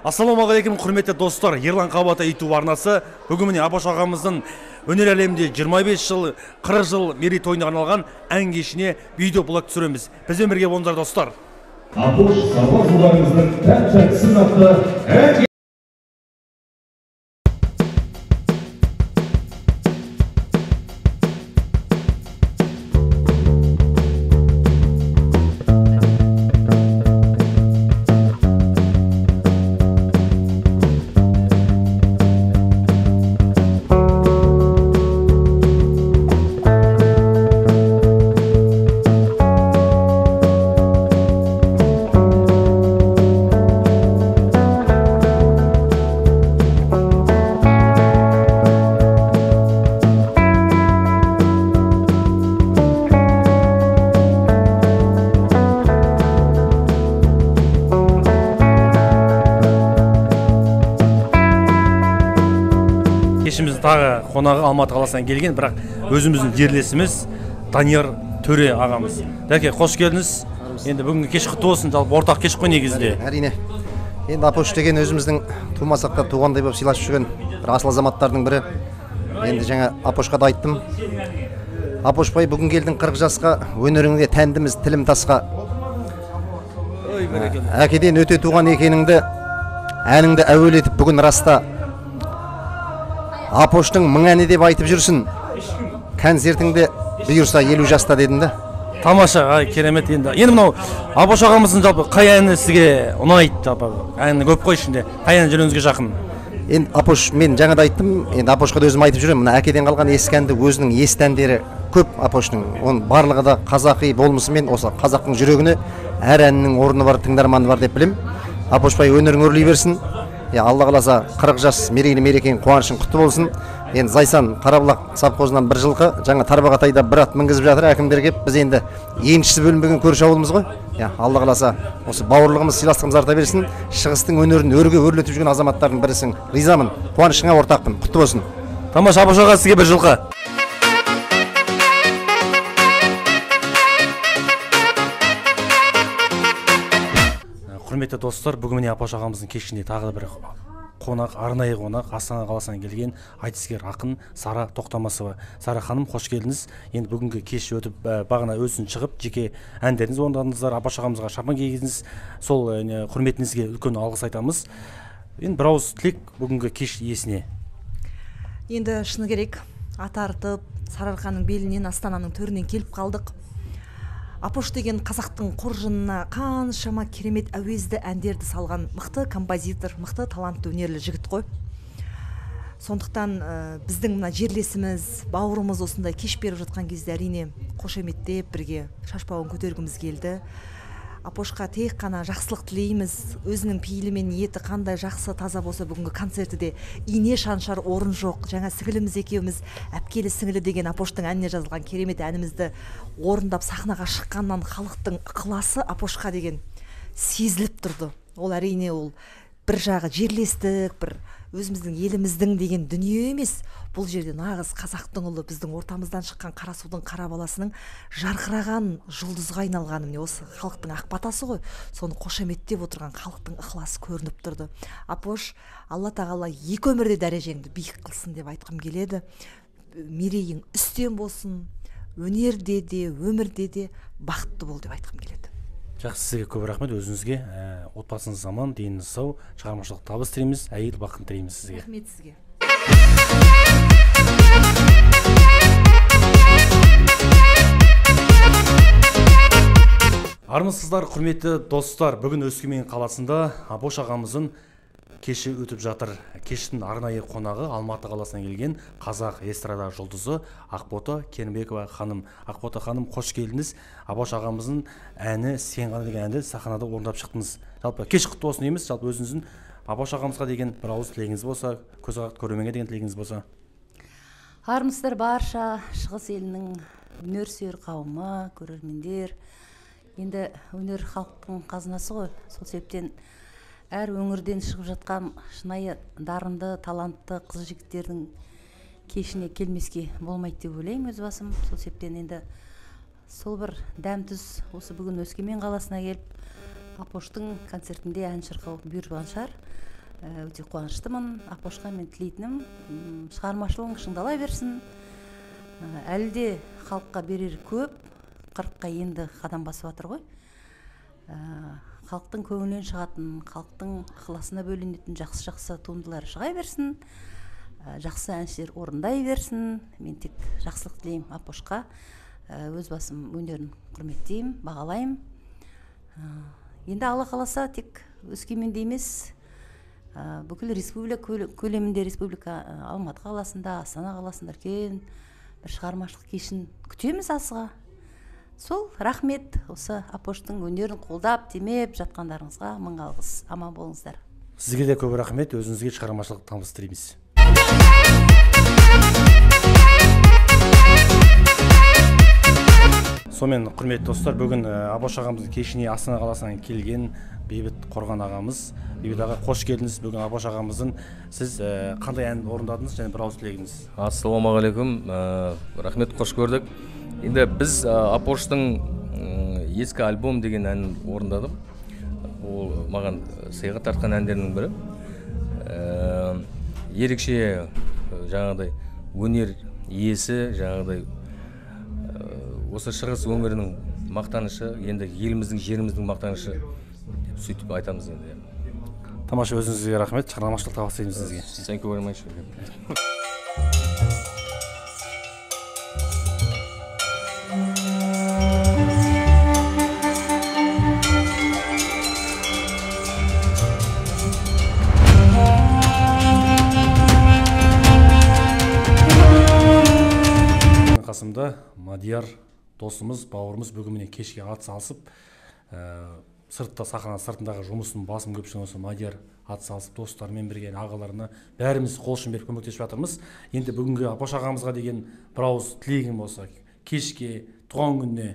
Ассалаумағалейкум құрметті достар, Ерлан Қабаты YouTube арнасы бүгін Апош ағамыздың өнер әлемінде 25 жыл, 40 жыл мерейтойына арналған ән кешіне видеоблог түсіреміз. Бізбен бірге болыңыздар достар. Апош сарбаздарымыздың тәп-тәтісін атты ән Кешіміздің тағы қонағы Алматы қаласынан келген, бірақ өзіміздің жерлесіміз Данияр Төре ағамыз. Дәке, қош келдіңіз. Енді бүгінгі кеш құтты болсын, жалпы ортақ кеш қой негізінде. Әрине. Енді Апош деген өзіміздің тумасақта туғандай болып сыйласып жүрген бір асыл азаматтардың бірі. Енді жаңа Апошқа да айттым. Апош бай бүгін келдің 40 жасқа, өнеріңде тәндіміз, тілім тасқа. Әкеден өте туған екеніңді, әніңді әуелетіп бүгін раста. Апоштың мың әні деп айтып жүрсін. Концертіңде бұйырса 50 жаста дедім да. Тамаша, керемет енді. Енді мынау Апош ағамыздың жалпы қай әні сізге ұнайды жалпы? Әні көп қой ішінде. Қай әні жүрегіңізге жақын? Енді Апош, мен жаңа да айттым, енді Апошқа да өзім айтып жүремін. Мына әкеден қалған ескі әнді өзінің есті әндері көп Апоштың. Оның барлығы да қазақи болмысымен осы қазақтың жүрегіне әр әннің орны бар, тыңдарманы бар деп білем. Апош бай өнерің өрлей берсін. Алла қаласа 40 жас мерейлі мерекенің қуанышың құтты болсын. Енді Зайсан Қарабұлақ совхозынан бір жылқы, жаңа Тарбағатайда бір ат мінгізіп жатыр әкімдер келіп, біз енді еншісі бөлінбеген көрші ауылымыз ғой. Алла қаласа осы бауырлығымыз, сыйластығымыз арта берсін. Шығыстың өнерін өрге өрлетіп жүрген азаматтардың бірісің. Ризамын, қуанышыңа ортақпын. Құтты болсын. Тамаша, Апош аға, сізге бір жылқы. Құрметті достар, бүгін Апош ағамыздың кешінде тағы бір қонақ, арнайы қонақ, Астана қаласынан келген айтыскер ақын Сара Тоқтамасова. Сара ханым, қош келдіңіз. Енді бүгінгі кеш өтіп, бағана өзін шығып, жеке әндеріңіз орындадыңыздар, Апош ағамызға шапан кигіздіңіз. Сол құрметіңізге үлкен алғыс айтамыз. Енді бір ауыз тілек бүгінгі кеш иесіне. Енді шыны керек, аты артып, Сарыарқаның белінен, Астананың төрінен келіп қалдық. Апош деген қазақтың қоржынына қаншама керемет әуезді әндерді салған мықты композитор, мықты талантты өнерлі жігіт қой. Сондықтан біздің мына жерлесіміз, бауырымыз осындай кеш беріп жатқан кезде әрине қошеметтеп бірге шашбауын көтергіміз келді. Апошқа тек қана жақсылық тілейміз. Өзінің пейілі мен ниеті қандай жақсы, таза болса бүгінгі концертіде ине шаншар орын жоқ. Жаңа сіңіліміз екеуміз әпкелі сіңілі деген Апоштың әніне жазылған керемет әнімізді орындап сахнаға шыққаннан халықтың ықыласы Апошқа деген сезіліп тұрды. Ол әрине ол бір жағы жерлестік, бір өзіміздің еліміздің деген дүние емес. Бұл жерде нағыз қазақтың ұлы, біздің ортамыздан шыққан Қарасудың қара баласының жарқыраған жұлдызға айналғаны, міне осы халықтың ақ батасы ғой. Соны қошеметтеп отырған халықтың ықыласы көрініп тұрды. Апош, Алла тағала екі өмірде дәрежеңді биік қылсын деп айтқым келеді. Мерейің үстем болсын, өнерде де, өмірде де бақытты бол деп айтқым келеді. Жақсы, сізге көп рахмет, өзіңізге отбасыңыз аман, деніңіз сау, шығармашылық табыс тілейміз, әйел бақытын тілейміз сізге. Рахмет сізге. Армысыздар, құрметті достар, бүгін Өскемен қаласында Апош ағамыздың кеші өтіп жатыр. Кештің арнайы қонағы Алматы қаласынан келген қазақ эстрада жұлдызы Ақбота Керімбекова ханым. Ақбота ханым, қош келдіңіз. Апош ағамыздың әні "Сен ғана" деген әнді сахнада орындап шықтыңыз. Жалпы кеш құтты болсын дейміз. Жалпы өзіңіздің Апош ағамызға деген бір ауыз тілегіңіз болса, көрерменге деген тілегіңіз болса. Армысыздар барша шығыс елінің өнер сүйер қауымы, көрермендер. Енді өнер халықтың қазынасы ғой. Сол себептен әр өңірден шығып жатқан шынайы дарынды, талантты қыз жігіттердің кешіне келмеске болмайды деп ойлаймын өз басым. Сол себептен енді сол бір дәмтіз осы бүгін Өскемен қаласына келіп Апоштың концертінде ән шырқау бұйырған шығар. өте қуаныштымын. Апошқа мен тілейтінім шығармашылығың шыңдала берсін. Әлі де халыққа берер көп, 40-қа енді қадам басып жатыр ғой. Халықтың көңілінен шығатын, халықтың ықыласына бөленетін жақсы туындылар шыға берсін. Жақсы әншілер орындай берсін. Мен тек жақсылық тілеймін Апошқа. Өз басым өнерін құрметтеймін, бағалаймын. Енді Алла қаласа тек Өскеменде емес, бүкіл республика көлемінде, республика Алматы қаласында, Астана қаласында үлкен бір шығармашылық кешін күтеміз асыға. Сол рахмет, осы Апоштың өнерін қолдап, демеп жатқандарыңызға мың алғыс. Аман болыңыздар. Сізге де көп рахмет, өзіңізге шығармашылық табыс тілейміз. Сонымен құрметті достар, бүгін Апош ағамыздың кешіне Астана қаласынан келген Бейбіт Қорған ағамыз. Бейбіт аға, қош келдіңіз. Бүгін Апош ағамыздың сіз қандай ән орындадыңыз және бір ауыз тілегіңіз? Ассалаумағалейкум, рахмет, қош көрдік. Енді біз Апоштың ескі альбом деген әнін орындадым. Ол маған сыйға тартқан әндерінің бірі. Ерекше жаңағыдай өнер иесі, жаңағыдай осы шығыс өңірінің мақтанышы, енді еліміздің, жеріміздің мақтанышы деп сөйтіп айтамыз енді. Тамаша, өзіңізге рахмет, шығармашылық табыс тілейміз сізге. Thank you very much. Қасымда Мадияр досымыз, бауырымыз бүгін міне кешке ат салысып, сыртта сахна сыртындағы жұмысын басым көпшілігі осы Мадияр ат салысып, достарымен бірге, ағаларына бәріміз қол ұшын беріп көмектесіп жатырмыз. Енді бүгінгі Апош ағамызға деген бір ауыз тілегім болса, кешке, туған күніне.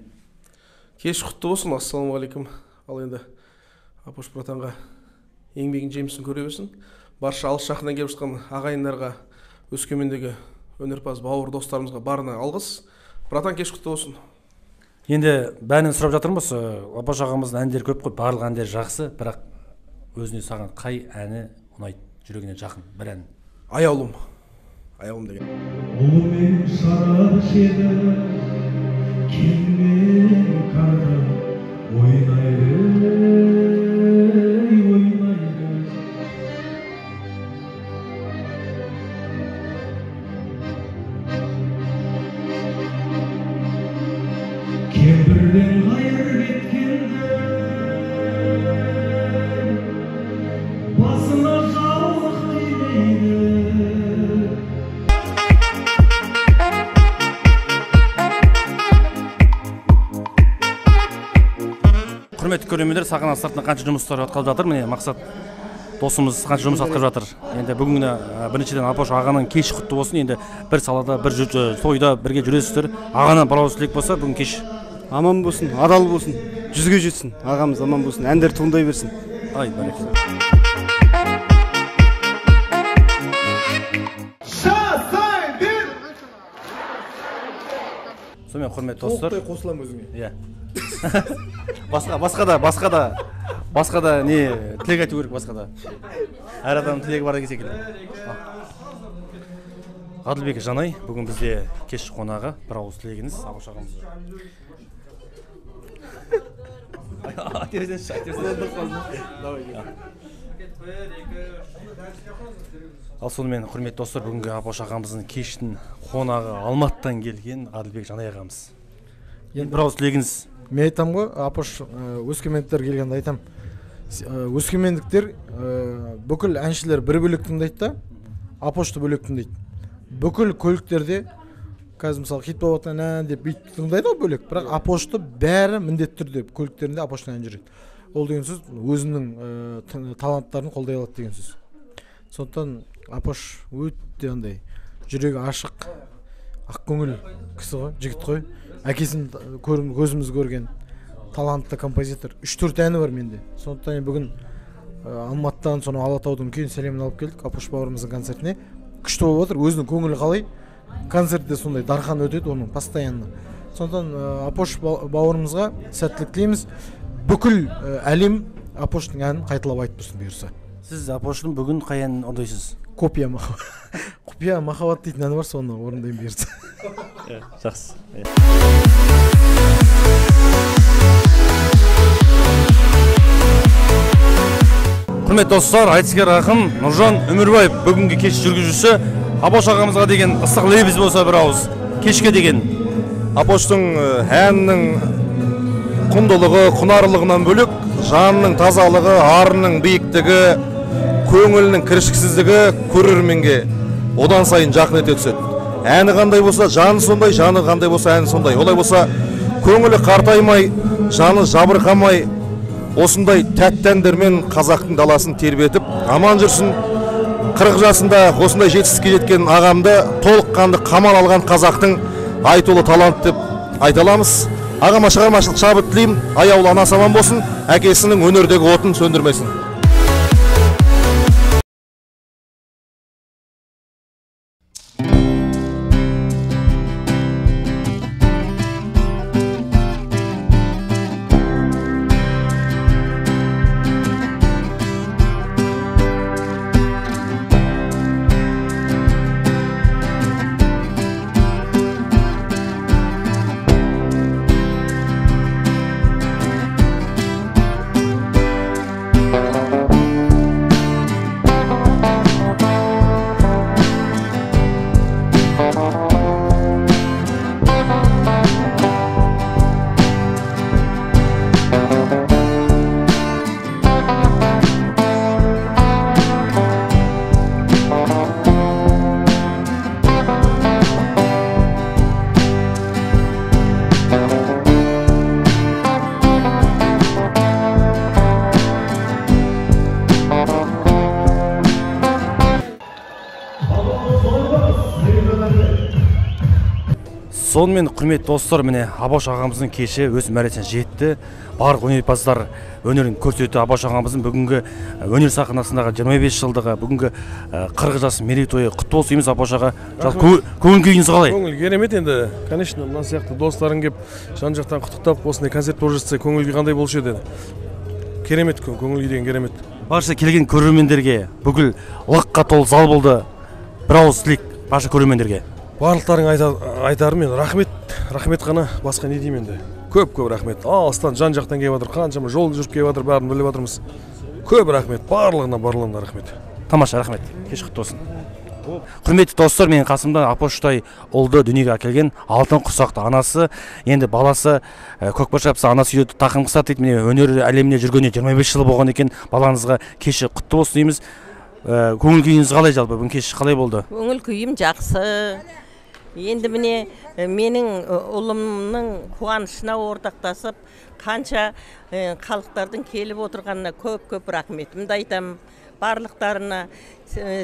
Кеш құтты болсын, ассалаумағалейкум. Ал енді Апош братанға еңбегін жемісін көре берсін. Барша алыс жақыннан келіп жатқан ағайындарға, Өскемендегі өнерпаз бауыр достарымызға барына алғыс. Братан, кеш құтты болсын. Енді бәрінен сұрап жатырмыз, Апош ағамыздың әндері көп қой, барлық әндері жақсы, бірақ өзіне саған қай әні ұнайды, жүрегіне жақын бір ән? Аяулым. Аяулым деген. Ұлымен шарап жеді, келмен қарды, ойнайды, ойнайды. Кембірден қайыр кеткенді, басына жалғық демейді. Құрметті көрермендер, сахна сыртында қанша жұмыстар атқарылып жатыр. Міне мақсат досымыз қанша жұмыс атқарып жатыр. Енді бүгін біріншіден Апош ағаның кеш құтты болсын. Енді бір салада, бір тойда бірге жүресіздер. Ағаның бір ауыз тілек болса, бүгін кеш аман болсын, адал болсын, жүзге жетсін, ағамыз аман болсын, әндер туындай берсін. Ай, бәрекелді. Сонымен құрметті достар. Қосылам өзіңе. Иә. Басқа да не тілек айту керек, басқа да. Әр адам тілегі бар деген секілді. Ғаділбек Жанай, бүгін бізде кеш қонағы, бір ауыз тілегіңіз Апош ағамыз. Ал сонымен құрметті достар, бүгінгі Апош ағамыздың кештің қонағы Алматыдан келген Ғаділбек Жанай ағамыз. Енді бір ауыз тілегіңіз. Мен айтам ғой, Апош өскемендіктер келгенде айтам. Өскемендіктер бүкіл әншілер бір бөлек тыңдайды да, Апошты бөлек тыңдайды. Бүкіл көліктерде қазір мысалы хит болып жатқан ән деп бүйтіп тыңдайды ғой бөлек, бірақ Апошты бәрі міндетті түрде көліктерінде Апоштың ән жүреді. Ол деген сөз өзінің таланттарын қолдай алады деген сөз. Сондықтан Апош өте андай жүрегі ашық, ақкөңіл кісі ғой, жігіт қой. Әкесін көзіміз көрген талантты композитор. 3-4 әні бар менде. Сондықтан бүгін Алматыдан, соны Алатаудың үлкен сәлемін алып келдік Апош бауырымыздың концертіне. Күшті болып отыр, өзінің көңілі қалай. Концертте сондай дархан өтеді оның постоянно. Сондықтан Апош бауырымызға сәттілік тілейміз. Бүкіл әлем Апоштың әнін қайталап айтып тұрсын бұйырса. Сіз Апоштың бүгін қай әнін орындайсыз? Құпия махаббат. Құпия махаббат дейтін әні бар, соны орындаймын бұйыртса. Жақсы. Құрметті достар, айтыскер ақын Нұржан Өмірбаев бүгінгі кеш жүргізушісі. Апош ағамызға деген ыстық лебіз болса бір ауыз кешке деген. Апоштың әнінің құндылығы, құнарлығынан бөлек жанның тазалығы, арының биіктігі, көңілінің кіршіксіздігі көрерменге одан сайын жақын ете түседі. Әні қандай болса, жаны сондай, жаны қандай болса, әні сондай. Олай болса, көңілі қартаймай, жаны жабырқамай, осындай тәтті әндермен қазақтың даласын тербетіп, аман жүрсін. 40 жасында осындай жетістікке жеткен ағамды толыққанды қамал алған қазақтың айтулы талант деп айта аламыз. Ағама шығармашылық шабыт тілеймін, аяулы анасы аман болсын, әкесінің өнердегі отын сөндірмесін. Сонымен құрметті достар, міне Апош ағамыздың кеші өз мәресіне жетті. Барлық өнерпаздар өнерін көрсетті. Апош ағамыздың бүгінгі өнер сахнасындағы 25 жылдығы, бүгінгі 40 жас мерейтойы құтты болсын дейміз. Апош аға, көңіл күйіңіз қалай? Көңіл керемет енді. Конечно, мына сияқты достарың келіп, жан-жақтан құттықтап, осындай концерт болып жатса, көңіл күй қандай болушы еді. Керемет, көңіл күй деген керемет. Барша келген көрермендерге бүкіл лыққа толы зал болды. Бір ауыз тілек барша көрермендерге. Барлықтарың айтарым мен рахмет қана, басқа не деймін енді. Көп рахмет. Алыстан жан-жақтан келіп жатыр, қаншама жол жүріп келіп жатыр, бәрін біліп жатырмыз. Көп рахмет, барлығына рахмет. Тамаша, рахмет. Кеш құтты болсын. Құрметті достар, менің қасымда Апоштай ұлды дүниеге әкелген алтын құрсақты анасы, енді баласы көкпар шапса анасы үйді тақым қысады дейді. Міне өнер әлеміне жүргеніне 25 жыл болған екен. Балаңызға кеші құтты болсын дейміз. Көңіл күйіңіз қалай жалпы? Бүгін кеш қалай болды? Көңіл күйім жақсы. Енді міне менің ұлымның қуанышына ортақтасып, қанша халықтардың келіп отырғанына көп рахметімді айтамын. Барлықтарына,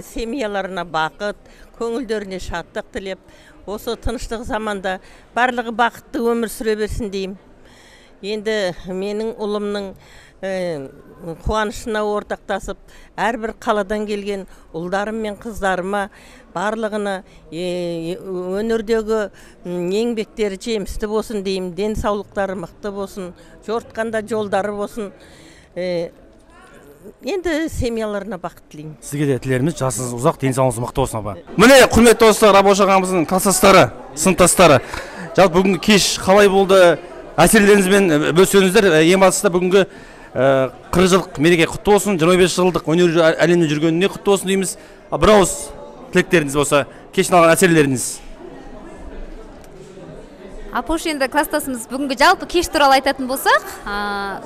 семьяларына бақыт, көңілдеріне шаттық тілеп, осы тыныштық заманда барлығы бақытты өмір сүре берсін деймін. Енді менің ұлымның қуанышына ортақтасып, әрбір қаладан келген ұлдарым мен қыздарыма барлығына өнердегі еңбектері жемісті болсын деймін, денсаулықтары мықты болсын, жортқанда жолдары болсын. Енді семьяларына бақыт тілеймін. Сізге де тілеріміз жасыңыз ұзақ, денсаулығыңыз мықты болсын, апа. Міне құрметті достар, Апош ағамыздың класстастары, сыныптастары. Жалпы бүгінгі кеш қалай болды? Әсерлеріңізбен бөліссеңіздер. Ең бастысы бүгінгі 40 жылдық мереке құтты болсын, 25 жылдық өнер әлеміне жүргеніне құтты болсын дейміз. Бір ауыз тілектеріңіз болса, кешін алған әсерлеріңіз. Апош, енді класстасымыз бүгінгі жалпы кеш туралы айтатын болсақ,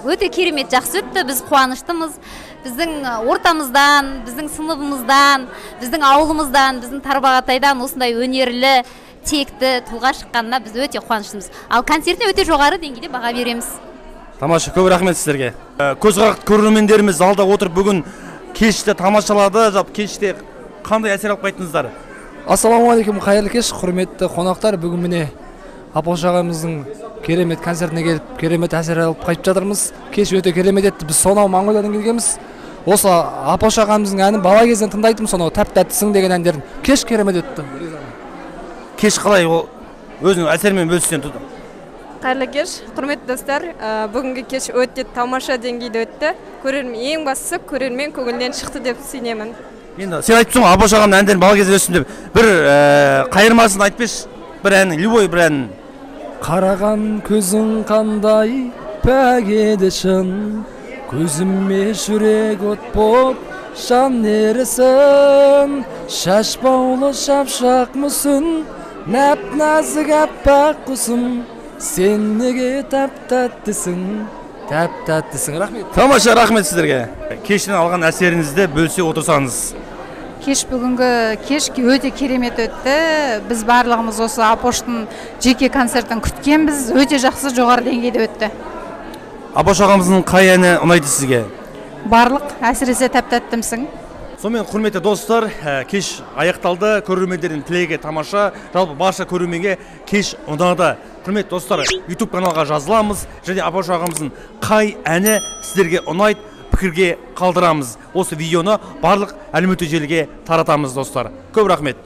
өте керемет, жақсы өтті. Біз қуаныштымыз. Біздің ортамыздан, біздің сыныбымыздан, біздің ауылымыздан, біздің Тарбағатайдан осындай өнерлі, текті тұлға шыққанына біз өте қуаныштымыз. Ал концертіне өте жоғары деңгейде баға береміз. Тамаша, көп рахмет сіздерге. Көзқарақты көрермендеріміз залда отырып бүгін кешті тамашалады. Жалпы кеште қандай әсер алып қайттыңыздар? Ассалаумағалейкум, қайырлы кеш, құрметті қонақтар. Бүгін міне Апош ағамыздың керемет концертіне келіп, керемет әсер алып қайтып жатырмыз. Кеш өте керемет етті. Біз сонау Моңғолиядан келгенбіз. Осы Апош ағамыздың әнін бала кезден тыңдайтын, сонау тәп-тәттісің деген әндерін. Кеш керемет өтті. Кеш қалай, ол өзінің әсерімен бөлістен тұты? Қайырлы кеш, құрметті достар. Бүгінгі кеш өте тамаша деңгейде өтті. Көрермен, ең бастысы көрермен көңілден шықты деп сенемін. Енді сен айтыпсың ғой, Апош ағамның әндерін бала кезде өстім деп. Бір қайырмасын айтып берші. Бір ән, любой бір ән. Қараған көзің қандай пәк еді шын, көзіме жүрек от боп жан ерісін, шашбаулы шапшақ мүсін, нәп-нәзік аппақ құсым, сен неге тәп-тәттісің, тәп-тәттісің. Рахмет. Тамаша, рахмет сіздерге. Кештен алған әсеріңізді бөлсе отырсаңыз. Кеш бүгінгі кеш өте керемет өтті. Біз барлығымыз осы Апоштың жеке концертін күткенбіз. Өте жақсы, жоғары деңгейде өтті. Апош ағамыздың қай әні ұнайды сізге? Барлық, әсіресе тәп-тәттімсің. Сонымен құрметті достар, кеш аяқталды. Көрермендердің тілегі тамаша. Жалпы барша көрерменге кеш ұнады. Құрметті достар, YouTube каналға жазыламыз және Апош ағамыздың қай әні сіздерге ұнайды, пікірге қалдырамыз. Осы видеоны барлық әлеуметтік желіге таратамыз достар. Көп рахмет.